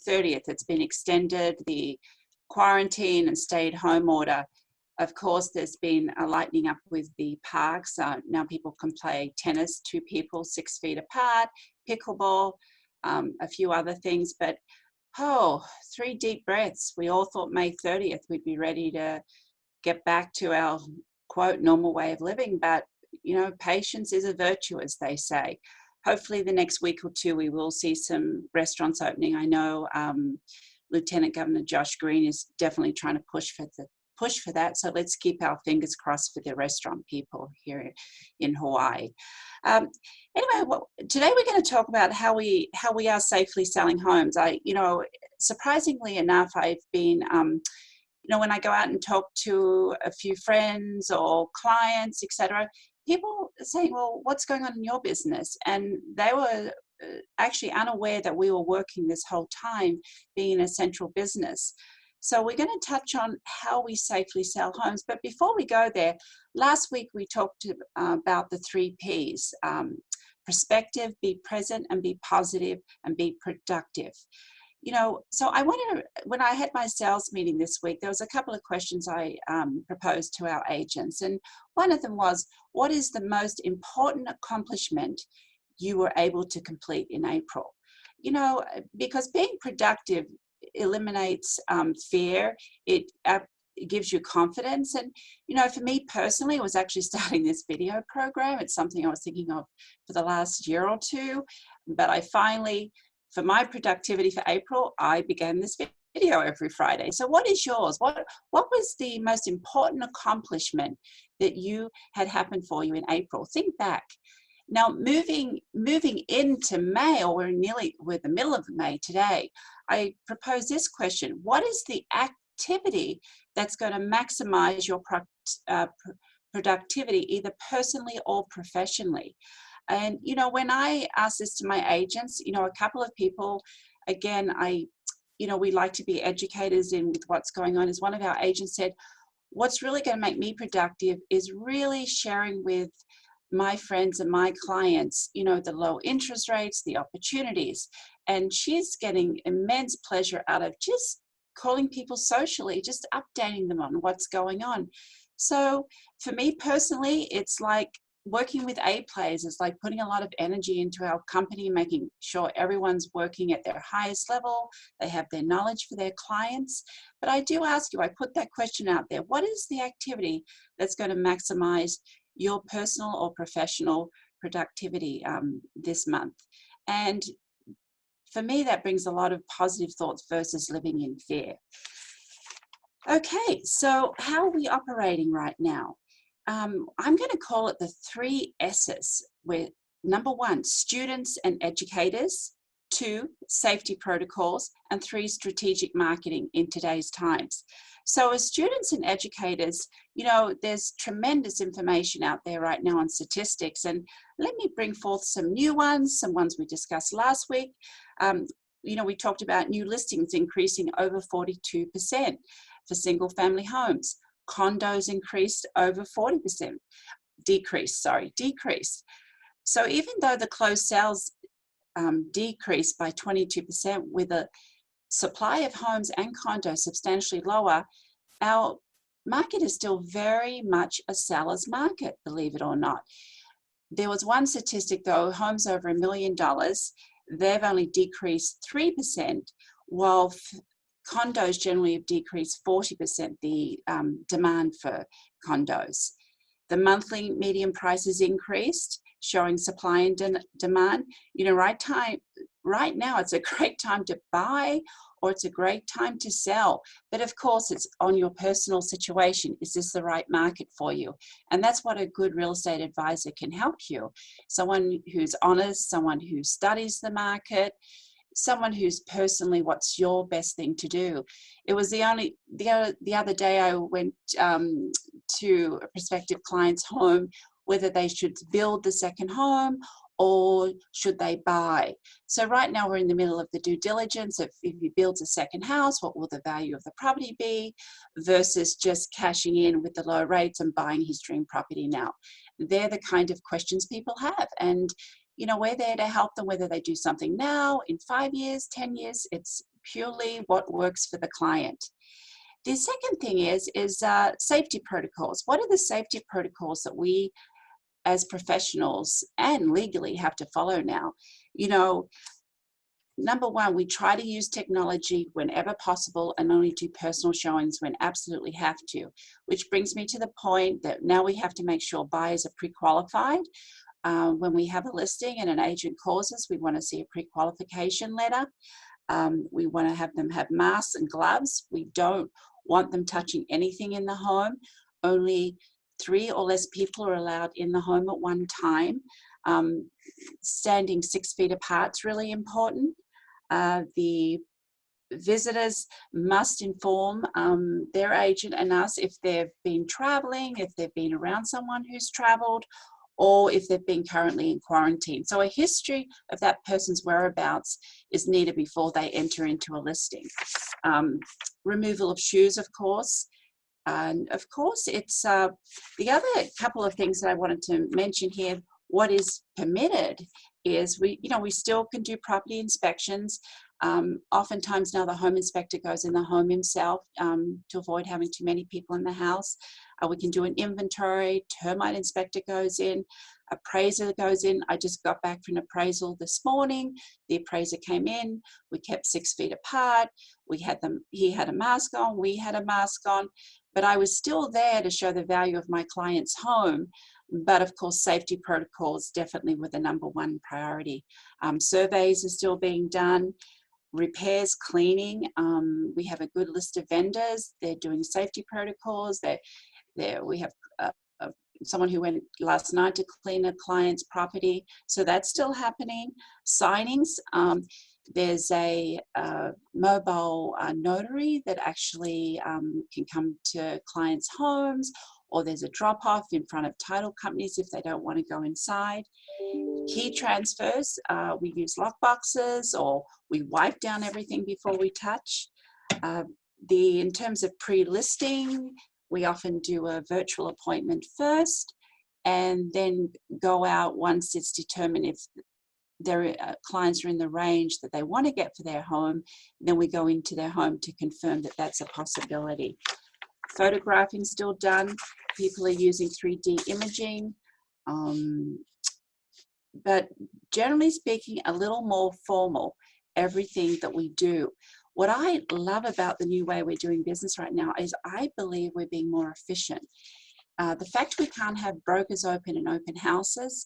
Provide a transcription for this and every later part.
30th. It's been extended, the quarantine and stay-at-home order. Of course, there's been a lightening up with the parks. Now people can play tennis, 2 people, 6 feet apart, pickleball, a few other things. But, 3 deep breaths. We all thought May 30th we'd be ready to get back to our, quote, normal way of living. But, patience is a virtue, as they say. Hopefully the next week or 2 we will see some restaurants opening. I know Lieutenant Governor Josh Green is definitely trying to push for that. So let's keep our fingers crossed for the restaurant people here in Hawaii. Anyway, today we're going to talk about how we are safely selling homes. Surprisingly enough, I've been, when I go out and talk to a few friends or clients, etc., people are saying, well, what's going on in your business? And they were actually unaware that we were working this whole time being an essential business. So we're going to touch on how we safely sell homes. But before we go there, last week we talked about the 3 Ps, perspective, be present, and be positive, and be productive. So I wanted to, when I had my sales meeting this week, there was a couple of questions I proposed to our agents. And one of them was, what is the most important accomplishment you were able to complete in April? Because being productive eliminates fear. It gives you confidence. And, for me personally, it was actually starting this video program. It's something I was thinking of for the last year or 2. But I finally, for my productivity for April, I began this video every Friday. So what is yours? What was the most important accomplishment that you had happen for you in April? Think back. Now, moving into May, or we're the middle of May today, I propose this question. What is the activity that's going to maximize your productivity, either personally or professionally? And, when I ask this to my agents, a couple of people, again, we like to be educators in with what's going on. As one of our agents said, what's really going to make me productive is really sharing with my friends and my clients, the low interest rates, the opportunities. And she's getting immense pleasure out of just calling people socially, just updating them on what's going on. So for me personally, it's like working with A players. It's like putting a lot of energy into our company, making sure everyone's working at their highest level, they have their knowledge for their clients. But I do ask you, I put that question out there, what is the activity that's going to maximize your personal or professional productivity this month? And for me, that brings a lot of positive thoughts versus living in fear. Okay, so how are we operating right now? I'm going to call it the 3 S's, where number 1, students and educators, 2, safety protocols, and 3, strategic marketing in today's times. So as students and educators, there's tremendous information out there right now on statistics. And let me bring forth some new ones, some ones we discussed last week. We talked about new listings increasing over 42% for single family homes. Condos increased over 40%, decreased. So even though the closed sales decreased by 22%, with a supply of homes and condos substantially lower, our market is still very much a seller's market, believe it or not. There was one statistic though, homes over $1 million, they've only decreased 3%, while condos generally have decreased 40%, the demand for condos. The monthly median prices increased, showing supply and demand. Right now it's a great time to buy, or it's a great time to sell. But of course, it's on your personal situation. Is this the right market for you? And that's what a good real estate advisor can help you. Someone who's honest, someone who studies the market, someone who's personally, what's your best thing to do? It was the other day I went to a prospective client's home, whether they should build the second home or should they buy. So right now we're in the middle of the due diligence. If he builds a second house, what will the value of the property be versus just cashing in with the low rates and buying his dream property now? They're the kind of questions people have. And we're there to help them, whether they do something now, in 5 years, 10 years, it's purely what works for the client. The second thing is safety protocols. What are the safety protocols that we as professionals and legally have to follow now? You know, number one, we try to use technology whenever possible and only do personal showings when absolutely have to, which brings me to the point that now we have to make sure buyers are pre-qualified. When we have a listing and an agent calls us, we want to see a pre-qualification letter. We want to have them have masks and gloves. We don't want them touching anything in the home. Only 3 or less people are allowed in the home at one time. Standing 6 feet apart is really important. The visitors must inform their agent and us if they've been traveling, if they've been around someone who's traveled, or if they've been currently in quarantine. So a history of that person's whereabouts is needed before they enter into a listing. Removal of shoes, of course. And of course, it's the other couple of things that I wanted to mention here. What is permitted is we still can do property inspections. Oftentimes now the home inspector goes in the home himself to avoid having too many people in the house. We can do an inventory, termite inspector goes in, appraiser goes in. I just got back from an appraisal this morning. The appraiser came in, we kept 6 feet apart. He had a mask on, we had a mask on, but I was still there to show the value of my client's home. But of course, safety protocols definitely were the number one priority. Surveys are still being done. Repairs, cleaning. We have a good list of vendors. They're doing safety protocols. We have someone who went last night to clean a client's property. So that's still happening. Signings. There's a mobile notary that actually can come to clients' homes, or there's a drop-off in front of title companies if they don't want to go inside. Key transfers, we use lock boxes, or we wipe down everything before we touch. In terms of pre-listing, we often do a virtual appointment first and then go out once it's determined if their clients are in the range that they want to get for their home. Then we go into their home to confirm that that's a possibility. Photographing still done. People are using 3D imaging. But generally speaking, a little more formal, everything that we do. What I love about the new way we're doing business right now is I believe we're being more efficient. The fact we can't have brokers open and open houses,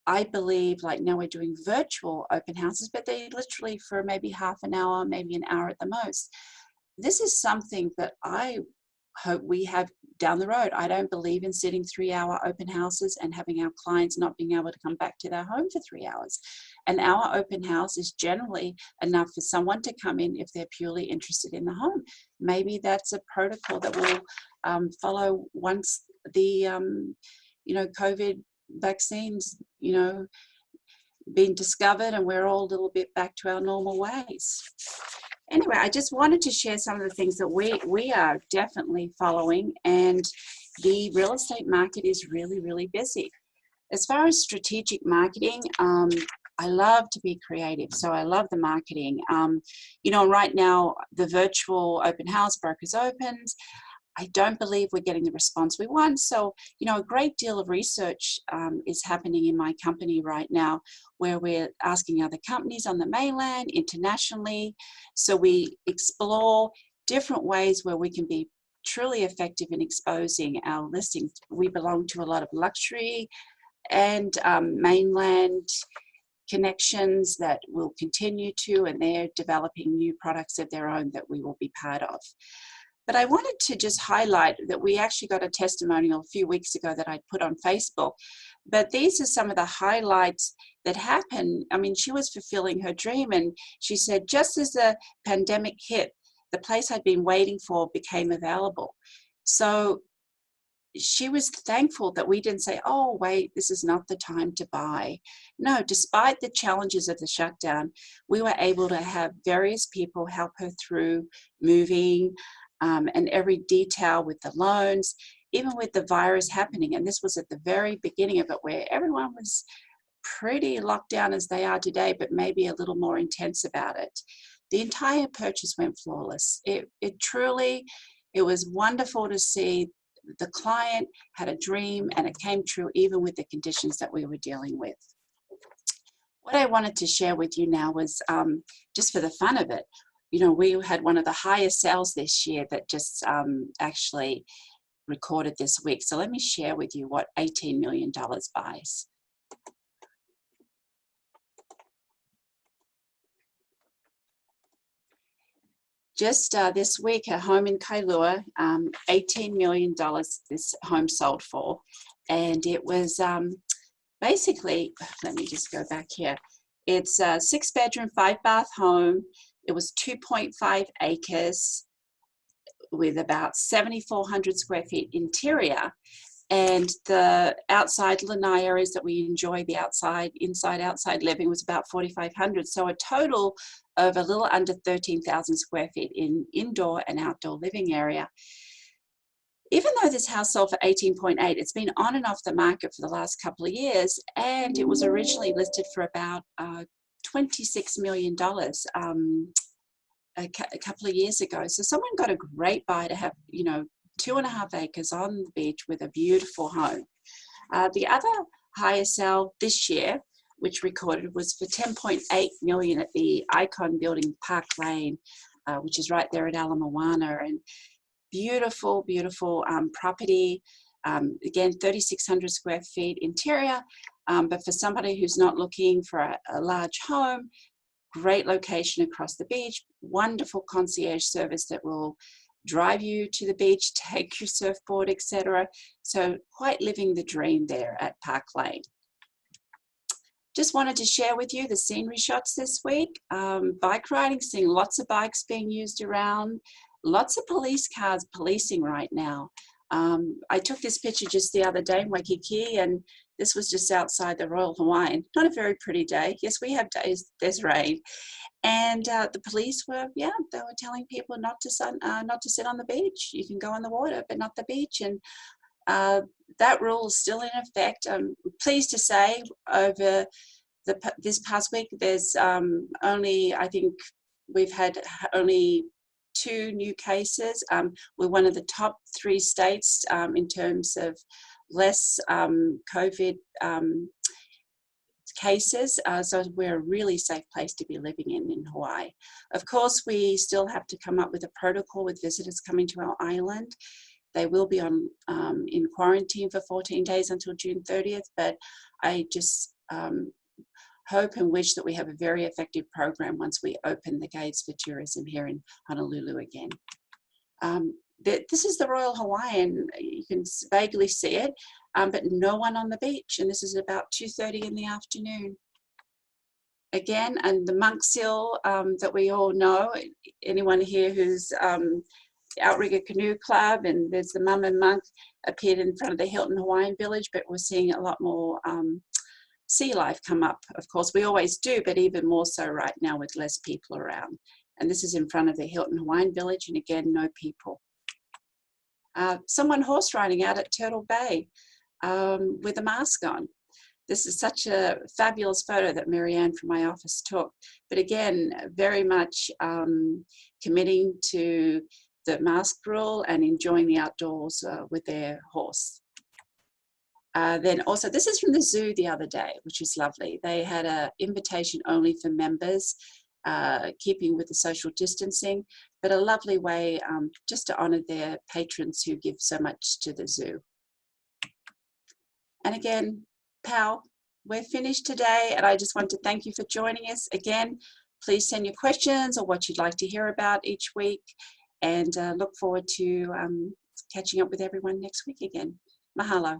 I believe, like now we're doing virtual open houses, but they literally for maybe half an hour, maybe an hour at the most. This is something that I hope we have down the road. I don't believe in sitting 3-hour open houses and having our clients not being able to come back to their home for 3 hours. An hour open house is generally enough for someone to come in if they're purely interested in the home. Maybe that's a protocol that will follow once the COVID vaccines being discovered and we're all a little bit back to our normal ways. Anyway, I just wanted to share some of the things that we are definitely following, and the real estate market is really, really busy. As far as strategic marketing, I love to be creative, so I love the marketing. Right now, the virtual open house brokers opens. I don't believe we're getting the response we want. So, a great deal of research is happening in my company right now, where we're asking other companies on the mainland, internationally. So we explore different ways where we can be truly effective in exposing our listings. We belong to a lot of luxury and mainland connections that will continue to, and they're developing new products of their own that we will be part of. But I wanted to just highlight that we actually got a testimonial a few weeks ago that I put on Facebook. But these are some of the highlights that happened. I mean, she was fulfilling her dream, and she said, just as the pandemic hit, the place I'd been waiting for became available. So she was thankful that we didn't say, oh, wait, this is not the time to buy. No, despite the challenges of the shutdown, we were able to have various people help her through moving, and every detail with the loans, even with the virus happening. And this was at the very beginning of it, where everyone was pretty locked down as they are today, but maybe a little more intense about it. the entire purchase went flawless. It truly, it was wonderful to see the client had a dream and it came true even with the conditions that we were dealing with. What I wanted to share with you now was just for the fun of it, you know, we had one of the highest sales this year that just actually recorded this week. So let me share with you what $18 million buys. Just this week, a home in Kailua, $18 million this home sold for. And it was basically, let me just go back here. It's a 6-bedroom, 5-bath home. It was 2.5 acres with about 7,400 square feet interior. And the outside lanai areas that we enjoy, the inside-outside living was about 4,500. So a total of a little under 13,000 square feet in indoor and outdoor living area. Even though this house sold for 18.8, it's been on and off the market for the last couple of years, and it was originally listed for about $26 million a couple of years ago. So someone got a great buy to have, you know, 2.5 acres on the beach with a beautiful home. The other highest sale this year, which recorded, was for $10.8 million at the Icon building, Park Lane, which is right there at Ala Moana. And beautiful, beautiful property. Again, 3,600 square feet interior. But for somebody who's not looking for a large home, great location across the beach, wonderful concierge service that will drive you to the beach, take your surfboard, etc. So quite living the dream there at Park Lane. Just wanted to share with you the scenery shots this week. Bike riding, seeing lots of bikes being used around, lots of police cars policing right now. I took this picture just the other day in Waikiki, and this was just outside the Royal Hawaiian. Not a very pretty day. Yes, we have days there's rain. And the police were, they were telling people not to sit on the beach. You can go on the water, but not the beach. And that rule is still in effect. I'm pleased to say over this past week, there's only, I think we've had only 2 new cases. We're one of the top 3 states in terms of less COVID cases, so we're a really safe place to be living in Hawaii. Of course, we still have to come up with a protocol with visitors coming to our island. They will be on in quarantine for 14 days until June 30th, but I just hope and wish that we have a very effective program once we open the gates for tourism here in Honolulu again. This is the Royal Hawaiian. You can vaguely see it, but no one on the beach, and this is about 2:30 in the afternoon. Again, and the monk seal that we all know, anyone here who's Outrigger Canoe Club, and there's the Mum and Monk appeared in front of the Hilton Hawaiian Village, but we're seeing a lot more sea life come up. Of course, we always do, but even more so right now with less people around. And this is in front of the Hilton Hawaiian Village, and again, no people. Someone horse riding out at Turtle Bay with a mask on. This is such a fabulous photo that Marianne from my office took. But again, very much committing to the mask rule and enjoying the outdoors with their horse. Then also, this is from the zoo the other day, which is lovely. They had an invitation only for members, keeping with the social distancing, but a lovely way just to honor their patrons who give so much to the zoo. And again, Pal, we're finished today, and I just want to thank you for joining us. Again, please send your questions or what you'd like to hear about each week, and look forward to catching up with everyone next week again. Mahalo.